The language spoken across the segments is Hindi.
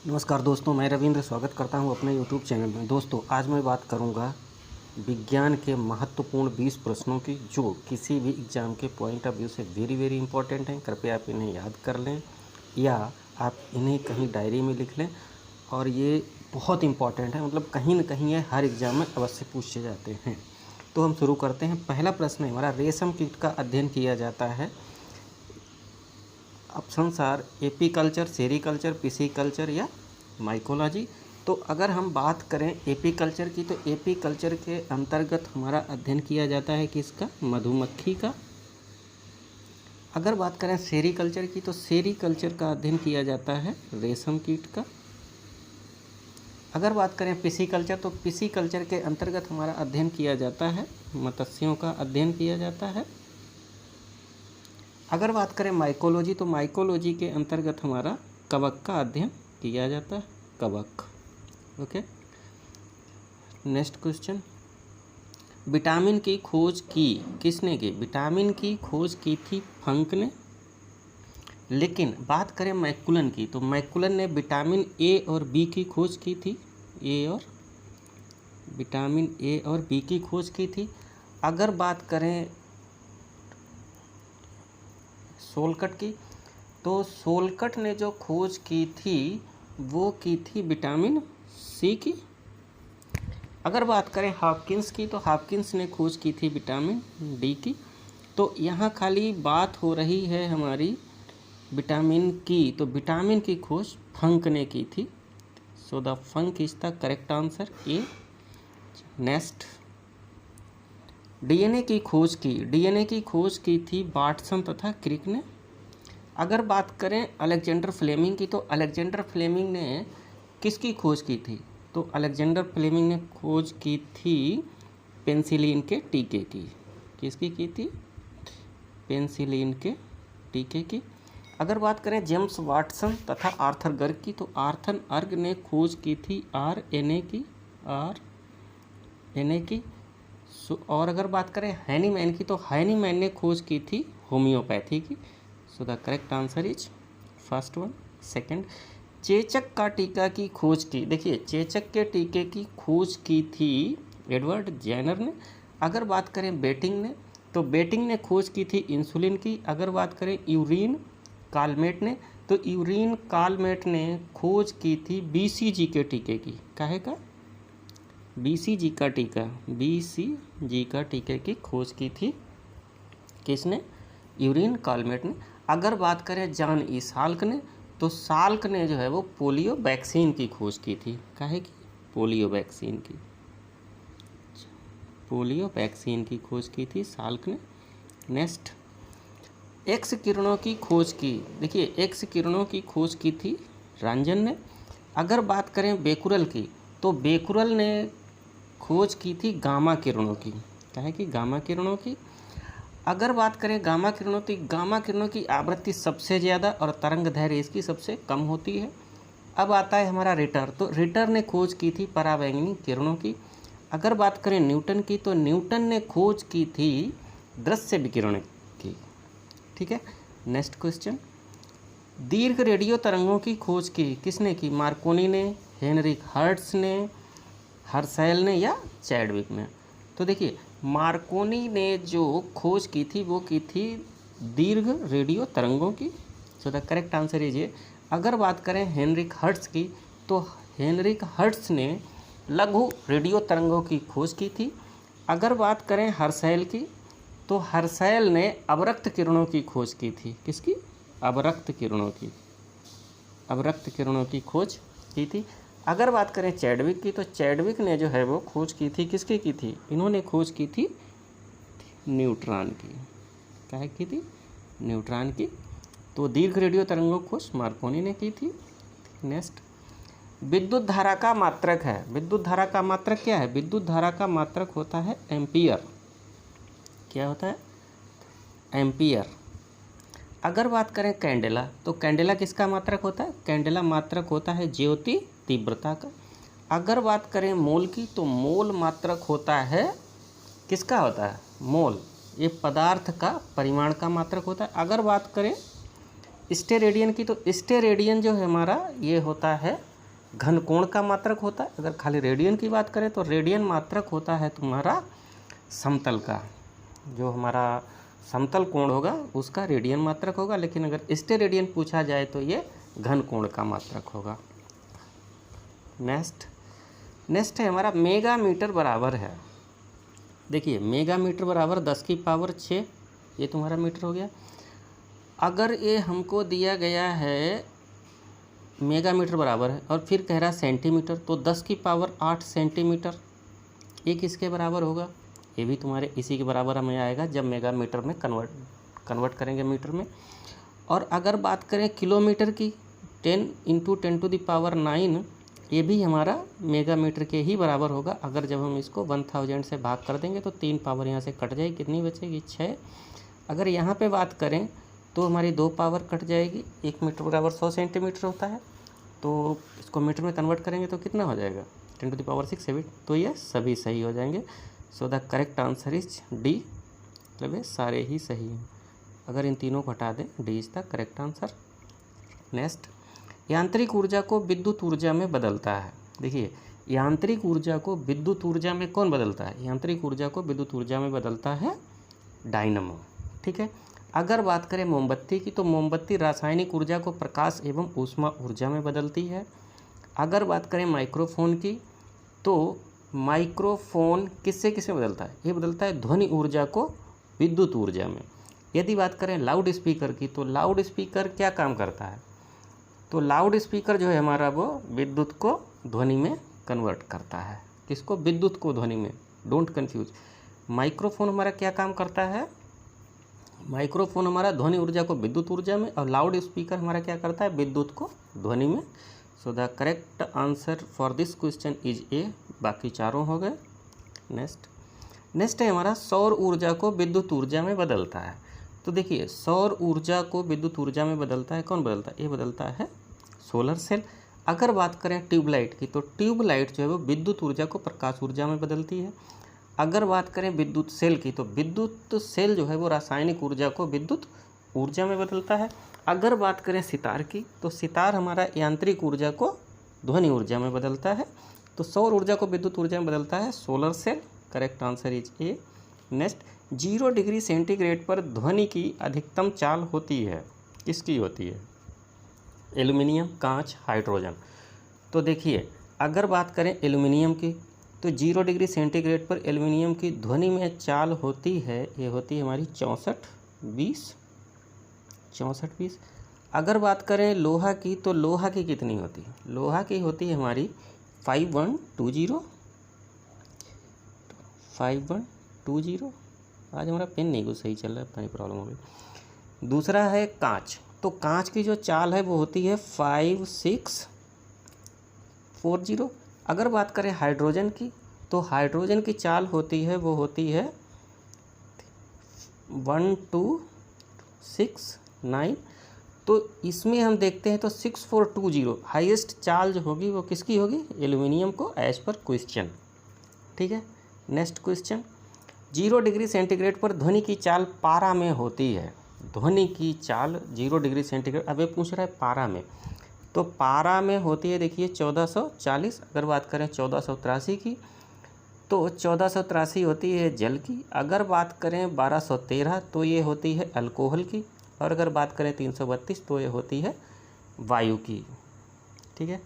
नमस्कार दोस्तों, मैं रविंद्र स्वागत करता हूं अपने YouTube चैनल में। दोस्तों, आज मैं बात करूंगा विज्ञान के महत्वपूर्ण 20 प्रश्नों की, जो किसी भी एग्ज़ाम के पॉइंट ऑफ व्यू से वेरी इम्पोर्टेंट हैं। कृपया आप इन्हें याद कर लें या आप इन्हें कहीं डायरी में लिख लें। और ये बहुत इम्पोर्टेंट है, मतलब कहीं न कहीं ये हर एग्ज़ाम में अवश्य पूछे जाते हैं। तो हम शुरू करते हैं। पहला प्रश्न है हमारा, रेशम कीट का अध्ययन किया जाता है। Options are apiculture, sericulture, pisciculture या माइकोलॉजी। तो अगर हम बात करें एपीकल्चर की, तो एपीकल्चर के अंतर्गत हमारा अध्ययन किया जाता है किसका? मधुमक्खी का। अगर बात करें सेरीकल्चर की, तो सेरीकल्चर का अध्ययन किया जाता है रेशम कीट का। अगर बात करें पिसीकल्चर, तो पिसीकल्चर के अंतर्गत हमारा अध्ययन किया जाता है मत्स्यों का अध्ययन किया जाता है। अगर बात करें माइकोलॉजी, तो माइकोलॉजी के अंतर्गत हमारा कवक का अध्ययन किया जाता है, कवक। ओके, नेक्स्ट क्वेश्चन, विटामिन की खोज की किसने की? विटामिन की खोज की थी फंक ने। लेकिन बात करें मैकुलन की, तो मैकुलन ने विटामिन ए और बी की खोज की थी। विटामिन ए और बी की खोज की थी। अगर बात करें सोलकट की, तो सोलकट ने जो खोज की थी वो की थी विटामिन सी की। अगर बात करें हॉपकिंस की, तो हॉपकिंस ने खोज की थी विटामिन डी की। तो यहाँ खाली बात हो रही है हमारी विटामिन की, तो विटामिन की खोज फंक ने की थी। So the funk is the correct answer, A. Next, DNA की खोज की थी वाटसन तथा क्रिक ने। अगर बात करें अलेक्जेंडर फ्लेमिंग की, तो अलेक्जेंडर फ्लेमिंग ने किसकी खोज की थी? तो अलेक्जेंडर फ्लेमिंग ने खोज की थी पेनिसिलिन के टीके की। किसकी की थी? पेनिसिलिन के टीके की। अगर बात करें जेम्स वाटसन तथा आर्थर गर्ग की, तो आर्थर गर्ग ने खोज की थी आरएनए की। और अगर बात करें हैनीमैन की, तो हैनीमैन ने खोज की थी होम्योपैथी की। So the correct answer is first one. Second, चेचक का टीका की खोज की, देखिए चेचक के टीके की खोज की थी एडवर्ड जेनर ने। अगर बात करें बेटिंग ने, तो बेटिंग ने खोज की थी इंसुलिन की। अगर बात करें यूरिन कालमेट ने, तो यूरिन कालमेट ने खोज की थी बीसीजी के टीके की। काहे का? बीसीजी का टीके की खोज की थी किसने? यूरिन कालमेट ने। अगर बात करें जॉन ई साल्क ने, तो साल्क ने जो है वो पोलियो वैक्सीन की खोज की थी। काहे की? पोलियो वैक्सीन की खोज की थी साल्क ने। नेक्स्ट, एक्स किरणों की खोज की, देखिए एक्स किरणों की खोज की थी रंजन ने। अगर बात करें बेकुरल की, तो बेकुरल ने खोज की थी गामा किरणों की। काहे की? गामा किरणों की। अगर बात करें गामा किरणों, तो गामा किरणों की आवृत्ति सबसे ज़्यादा और तरंग दैर्घ्य इसकी सबसे कम होती है। अब आता है हमारा रिटर, तो रिटर ने खोज की थी पराबैंगनी किरणों की। अगर बात करें न्यूटन की, तो न्यूटन ने खोज की थी दृश्य विकिरण की। ठीक है, नेक्स्ट क्वेश्चन, दीर्घ रेडियो तरंगों की खोज की किसने की? मार्कोनी ने, हेनरिक हर्ट्ज ने, हर्शेल ने या चैडविक ने? तो देखिए मार्कोनी ने जो खोज की थी वो की थी दीर्घ रेडियो तरंगों की। So the correct answer is ये। अगर बात करें हेनरिक हर्ट्ज की, तो हेनरिक हर्ट्ज ने लघु रेडियो तरंगों की खोज की थी। अगर बात करें हर्शेल की, तो हर्शेल ने अवरक्त किरणों की खोज की थी। किसकी? अवरक्त किरणों की खोज की थी। अगर बात करें चैडविक की, तो चैडविक ने जो है वो खोज की थी किसकी की थी? इन्होंने खोज की थी न्यूट्रॉन की। क्या की थी? न्यूट्रॉन की। तो दीर्घ रेडियो तरंगों की खोज मार्कोनी ने की थी। नेक्स्ट, विद्युत धारा का मात्रक है। विद्युत धारा का मात्रक क्या है? विद्युत धारा का मात्रक होता है एम्पियर। क्या होता है? एम्पियर। अगर बात करें कैंडेला, तो कैंडेला किसका मात्रक होता है? कैंडेला मात्रक होता है ज्योति तीव्रता का। अगर बात करें मोल की, तो मोल मात्रक होता है किसका होता है? मोल, ये पदार्थ का परिमाण का मात्रक होता है। अगर बात करें स्टेरेडियन की, तो स्टेरेडियन जो है हमारा ये होता है घन कोण का मात्रक होता है। अगर खाली रेडियन की बात करें तो रेडियन मात्रक होता है तुम्हारा समतल का, जो हमारा समतल कोण होगा उसका रेडियन मात्रक होगा, लेकिन अगर स्टेरेडियन पूछा जाए तो ये घन कोण का मात्रक होगा। नेक्स्ट है हमारा मेगा मीटर बराबर है। देखिए मेगा मीटर बराबर 10⁶, ये तुम्हारा मीटर हो गया। अगर ये हमको दिया गया है मेगा मीटर बराबर है और फिर कह रहा सेंटीमीटर, तो 10⁸ सेंटीमीटर ये किसके बराबर होगा? ये भी तुम्हारे इसी के बराबर हमें आएगा जब मेगा मीटर में कन्वर्ट करेंगे मीटर में। और अगर बात करें किलोमीटर की, 10 × 10⁹, ये भी हमारा मेगा मीटर के ही बराबर होगा। अगर जब हम इसको 1000 से भाग कर देंगे तो 3 पावर यहाँ से कट जाएगी, कितनी बचेगी? 6। अगर यहाँ पे बात करें तो हमारी 2 पावर कट जाएगी। 1 मीटर बराबर 100 सेंटीमीटर होता है, तो इसको मीटर में कन्वर्ट करेंगे तो कितना हो जाएगा? 10⁶ 7। तो ये सभी सही हो जाएंगे। So the correct answer is D, मतलब ये सारे ही सही हैं। अगर इन तीनों को हटा दें, D is the correct answer. Next, यांत्रिक ऊर्जा को विद्युत ऊर्जा में बदलता है। देखिए यांत्रिक ऊर्जा को विद्युत ऊर्जा में कौन बदलता है? यांत्रिक ऊर्जा को विद्युत ऊर्जा में बदलता है डायनमो। ठीक है। अगर बात करें मोमबत्ती की, तो मोमबत्ती रासायनिक ऊर्जा को प्रकाश एवं ऊष्मा ऊर्जा में बदलती है। अगर बात करें माइक्रोफोन की, तो माइक्रोफोन किससे किसमें बदलता है? ये बदलता है ध्वनि ऊर्जा को विद्युत ऊर्जा में। यदि बात करें लाउड स्पीकर की, तो लाउड स्पीकर क्या काम करता है? तो लाउड स्पीकर जो है हमारा वो विद्युत को ध्वनि में कन्वर्ट करता है। किसको? विद्युत को ध्वनि में। Don't confuse. माइक्रोफोन हमारा क्या काम करता है? माइक्रोफोन हमारा ध्वनि ऊर्जा को विद्युत ऊर्जा में, और लाउड स्पीकर हमारा क्या करता है? विद्युत को ध्वनि में। So the correct answer for this question is a. बाकी चारों हो गए। नेक्स्ट है हमारा सौर ऊर्जा को विद्युत ऊर्जा में बदलता है। तो देखिए सौर ऊर्जा को विद्युत ऊर्जा में बदलता है, कौन बदलता है? ये बदलता है सोलर सेल। अगर बात करें ट्यूबलाइट की, तो ट्यूबलाइट जो है वो विद्युत ऊर्जा को प्रकाश ऊर्जा में बदलती है। अगर बात करें विद्युत सेल की, तो विद्युत सेल जो है वो रासायनिक ऊर्जा को विद्युत ऊर्जा में बदलता है। अगर बात करें सितार की, तो सितार हमारा यांत्रिक ऊर्जा को ध्वनि ऊर्जा में बदलता है। तो सौर ऊर्जा को विद्युत ऊर्जा में बदलता है solar cell. Correct answer is A. Next, 0 degree centigrade पर ध्वनि की अधिकतम चाल होती है, किसकी होती है? एल्युमिनियम, कांच, हाइड्रोजन। तो देखिए अगर बात करें एल्युमिनियम की, तो 0 डिग्री सेंटीग्रेड पर एल्युमिनियम की ध्वनि में चाल होती है, ये होती है हमारी 64-20। अगर बात करें लोहा की, तो लोहा की कितनी होती है? लोहा की होती है हमारी 5120। आज हमारा पेन नहीं कुछ सही चल रहा है, अपनी प्रॉब्लम हो गई। दूसरा है कांच, तो कांच की जो चाल है वो होती है 5640। अगर बात करें हाइड्रोजन की, तो हाइड्रोजन की चाल होती है 1269। तो इसमें हम देखते हैं तो 6420 हाईएस्ट चाल जो होगी वो किसकी होगी? एल्युमिनियम को, एज पर क्वेश्चन। ठीक है। नेक्स्ट क्वेश्चन, 0 डिग्री सेंटीग्रेड पर ध्वनि की चाल पारा में होती है। ध्वनि की चाल 0 डिग्री सेंटीग्रेड, अब ये पूछ रहा है पारा में, तो पारा में होती है देखिए 1440। अगर बात करें 1483 की, तो 1483 होती है जल की। अगर बात करें 1213 तो ये होती है अल्कोहल की। और अगर बात करें 332 तो ये होती है वायु की। ठीक है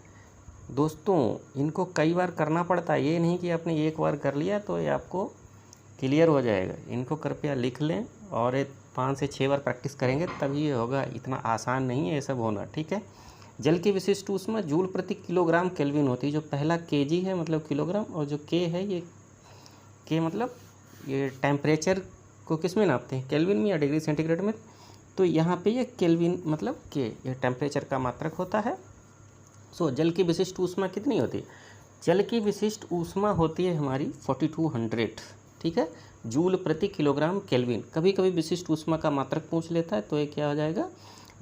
दोस्तों, इनको कई बार करना पड़ता है, ये नहीं कि आपने एक बार कर लिया तो ये आपको क्लियर हो जाएगा। इनको कृपया लिख लें और 5 से 6 बार प्रैक्टिस करेंगे तभी ये होगा। इतना आसान नहीं है ये सब होना। ठीक है। जल की विशिष्ट ऊष्मा जूल प्रति किलोग्राम केल्विन होती है। जो पहला केजी है मतलब किलोग्राम, और जो के है ये के मतलब ये टेम्परेचर को किस में नापते हैं? केल्विन में या डिग्री सेंटीग्रेड में। तो यहाँ पे ये केल्विन मतलब के, ये टेम्परेचर का मात्रक होता है। सो जल की विशिष्ट ऊष्मा कितनी होती है? जल की विशिष्ट ऊष्मा होती है हमारी 4200। ठीक है, जूल प्रति किलोग्राम केल्विन। कभी कभी विशिष्ट ऊष्मा का मात्रक पूछ लेता है, तो ये क्या हो जाएगा?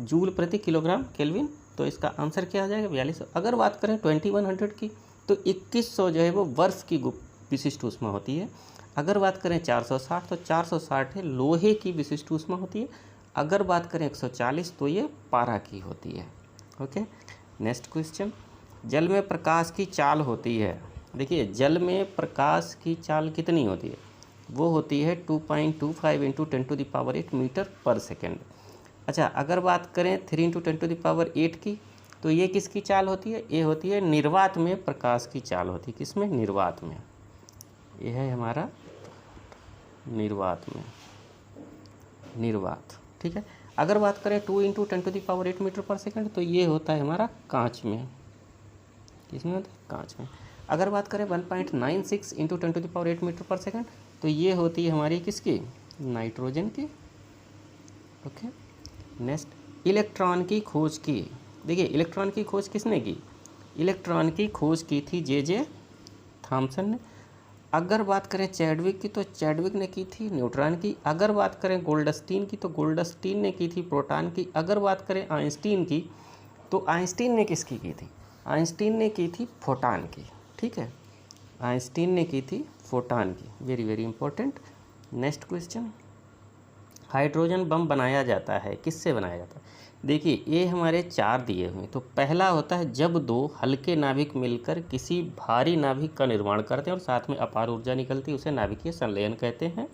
जूल प्रति किलोग्राम केल्विन। तो इसका आंसर क्या हो जाएगा? 4200। अगर बात करें 2100 की, तो 2100 जो है वो वर्ष की विशिष्ट ऊष्मा होती है। अगर बात करें 460 तो 460 है लोहे की विशिष्ट ऊष्मा होती है। अगर बात करें 140 तो ये पारा की होती है। ओके। नेक्स्ट क्वेश्चन, जल में प्रकाश की चाल होती है, देखिए जल में प्रकाश की चाल कितनी होती है, वो होती है 2.25 इंटू 10⁸ मीटर पर सेकेंड। अच्छा, अगर बात करें 3 इंटू 10⁸ की, तो ये किसकी चाल होती है, ये होती है निर्वात में प्रकाश की चाल होती है। किसमें, निर्वात में। ये है हमारा निर्वात में, निर्वात, ठीक है। अगर बात करें 2 इंटू 10⁸ मीटर पर सेकेंड, तो ये होता है हमारा कांच में। किसमें होता है, कांच में। अगर बात करें 1.96 इंटू 10⁸ मीटर पर सेकेंड, तो ये होती है हमारी किसकी, नाइट्रोजन की। ओके, नेक्स्ट, इलेक्ट्रॉन की खोज की। देखिए इलेक्ट्रॉन की खोज किसने की, इलेक्ट्रॉन की खोज की थी जे थॉमसन ने। अगर बात करें चैडविक की, तो चैडविक ने की थी न्यूट्रॉन की। अगर बात करें गोल्डस्टीन की, तो गोल्डस्टीन ने की थी प्रोटॉन की। अगर बात करें आइंस्टीन की, तो आइंस्टीन ने किसकी की थी, आइंस्टीन ने की थी फोटॉन की, ठीक है। आइंस्टीन ने की थी फोटॉन की, very very important. Next question, hydrogen bomb बनाया जाता है, किससे बनाया जाता है। देखिए ये हमारे 4 दिए हुए, तो पहला होता है जब 2 हल्के नाभिक मिलकर किसी भारी नाभिक का निर्माण करते हैं और साथ में अपार ऊर्जा निकलती है, उसे नाभिकीय संलयन कहते हैं।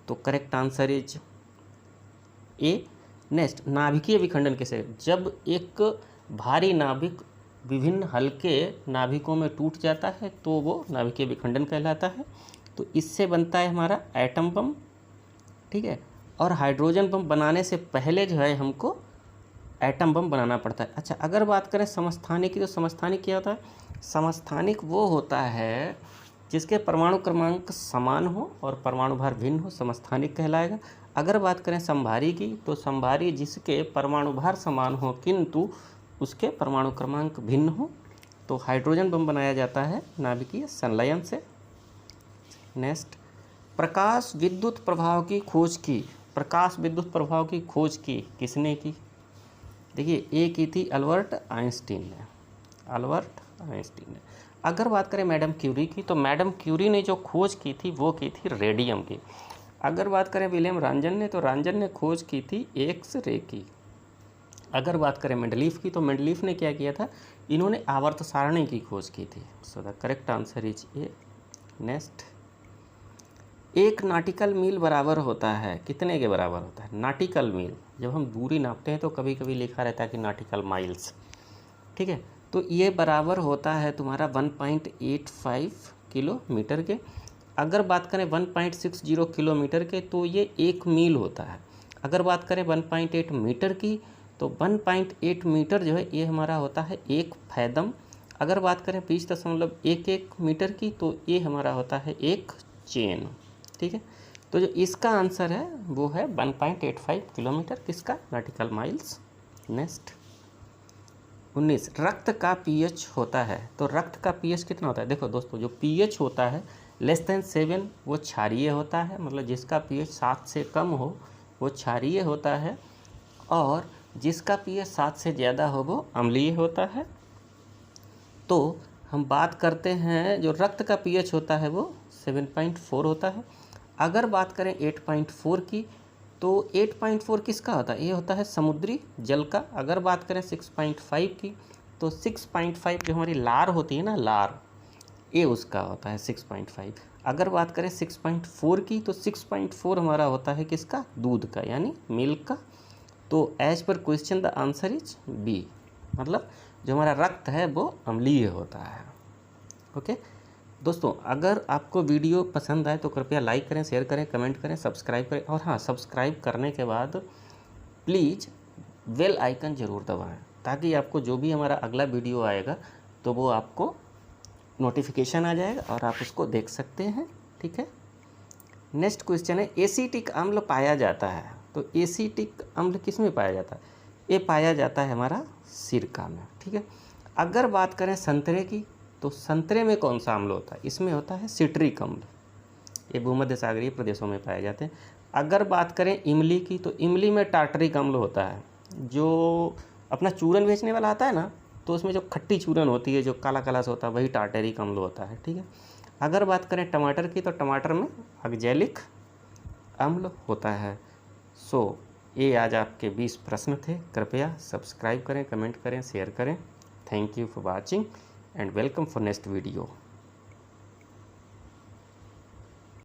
तो correct answer is A. Next, नाभिकीय विखंडन किसे, जब एक भारी नाभिक विभिन्न हल्के नाभिकों में टूट जाता है तो वो नाभिकीय विखंडन कहलाता है। तो इससे बनता है हमारा एटम बम, ठीक है। और हाइड्रोजन बम बनाने से पहले जो है हमको एटम बम बनाना पड़ता है। अच्छा, अगर बात करें समस्थानिक की, तो समस्थानिक क्या होता है, समस्थानिक वो होता है जिसके परमाणु क्रमांक समान हो और परमाणु भार भिन्न हो, समस्थानिक कहलाएगा। अगर बात करें संभारी की, तो संभारी जिसके परमाणु भार समान हो किंतु उसके परमाणु क्रमांक भिन्न हो। तो हाइड्रोजन बम बनाया जाता है नाभिकीय संलयन से। नेक्स्ट, प्रकाश विद्युत प्रभाव की खोज की, प्रकाश विद्युत प्रभाव की खोज की किसने की। देखिए ये की थी अल्बर्ट आइंस्टीन ने, अल्बर्ट आइंस्टीन ने। अगर बात करें मैडम क्यूरी की, तो मैडम क्यूरी ने जो खोज की थी वो की थी रेडियम की। अगर बात करें विलियम रांजन ने, तो रांजन ने खोज की थी एक्स रे की। अगर बात करें मेंडलीफ की, तो मेंडलीफ ने क्या किया था, इन्होंने आवर्त सारणी की खोज की थी। So the correct answer is A. Next, एक नाटिकल मील बराबर होता है, कितने के बराबर होता है, नाटिकल मील। जब हम दूरी नापते हैं तो कभी कभी लिखा रहता है कि नाटिकल माइल्स, ठीक है। तो ये बराबर होता है तुम्हारा 1.85 किलोमीटर के। अगर बात करें 1.60 किलोमीटर के, तो ये 1 मील होता है। अगर बात करें 1.8 मीटर की, तो 1.8 मीटर जो है ये हमारा होता है 1 फैदम। अगर बात करें 20.11 मीटर की, तो ये हमारा होता है 1 चेन, ठीक है। तो जो इसका आंसर है वो है 1.85 किलोमीटर, किसका, नाटिकल माइल्स। नेक्स्ट, 19, रक्त का पीएच होता है। तो रक्त का पीएच कितना होता है, देखो दोस्तों जो पीएच होता है <7 वो क्षारीय होता है, मतलब जिसका पीएच 7 से कम हो वो क्षारीय होता है, और जिसका पीएच 7 से ज़्यादा हो वो अम्लीय होता है। तो हम बात करते हैं जो रक्त का पीएच होता है वो 7.4 होता है। अगर बात करें 8.4 की, तो 8.4 किसका होता है, ये होता है समुद्री जल का। अगर बात करें 6.5 की, तो 6.5 जो हमारी लार होती है ना, लार, ये उसका होता है 6.5। अगर बात करें 6.4 की, तो 6.4 हमारा होता है किसका, दूध का, यानी मिल्क का। तो as per question the answer is B, मतलब जो हमारा रक्त है वो अम्लीय होता है। ओके दोस्तों, अगर आपको वीडियो पसंद आए तो कृपया लाइक करें, शेयर करें, कमेंट करें, सब्सक्राइब करें, और हाँ, सब्सक्राइब करने के बाद प्लीज़ बेल आइकन ज़रूर दबाएं, ताकि आपको जो भी हमारा अगला वीडियो आएगा तो वो आपको नोटिफिकेशन आ जाएगा और आप उसको देख सकते हैं, ठीक है। नेक्स्ट क्वेश्चन है, एसीटिक अम्ल पाया जाता है। तो एसीटिक अम्ल किस में पाया जाता है, ये पाया जाता है हमारा सिरका में, ठीक है। अगर बात करें संतरे की, तो संतरे में कौन सा अम्ल होता है, इसमें होता है सिट्रिक अम्ल, ये भूमध्य सागरीय प्रदेशों में पाए जाते हैं। अगर बात करें इमली की, तो इमली में टार्टरिक अम्ल होता है, जो अपना चूरन बेचने वाला आता है ना, तो उसमें जो खट्टी चूरन होती है, जो काला काला सा होता है, वही टार्टरिक अम्ल होता है, ठीक है। अगर बात करें टमाटर की, तो टमाटर में ऑक्जेलिक अम्ल होता है। ये आज आपके 20 प्रश्न थे। कृपया सब्सक्राइब करें, कमेंट करें, शेयर करें। Thank you for watching and welcome for next video.